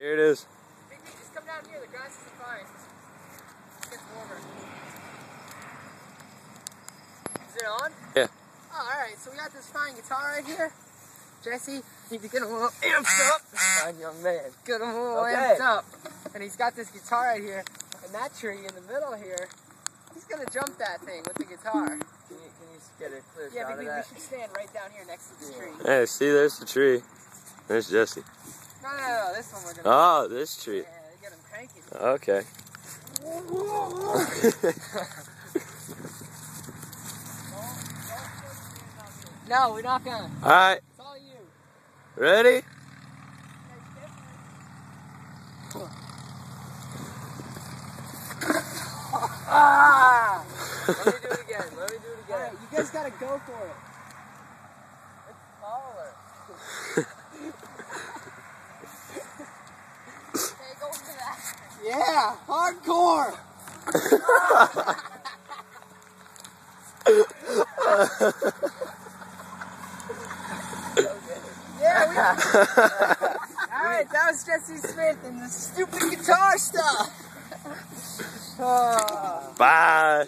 Here it is. Just come down here, the grass isn't fine. It gets warmer. Is it on? Yeah. Oh, alright, so we got this fine guitar right here. Jesse, need to get him a little amped up. Fine young man. Get him a little amped up. And he's got this guitar right here. And that tree in the middle here, he's gonna jump that thing with the guitar. Can you get a clear shot of We that? should stand right down here next to this tree. Hey, see, there's the tree. There's Jesse. No, this one we're gonna. Oh, this tree. Yeah, get him cranky. Okay. No, we're not gonna. All right. It's all you. Ready? Ah! Let me do it again. Let me do it again. Alright, you guys gotta go for it. It's smaller. Okay, go for that. Yeah, hardcore. Yeah, we Alright, that was Jesse Smith and the stupid guitar stuff. Bye.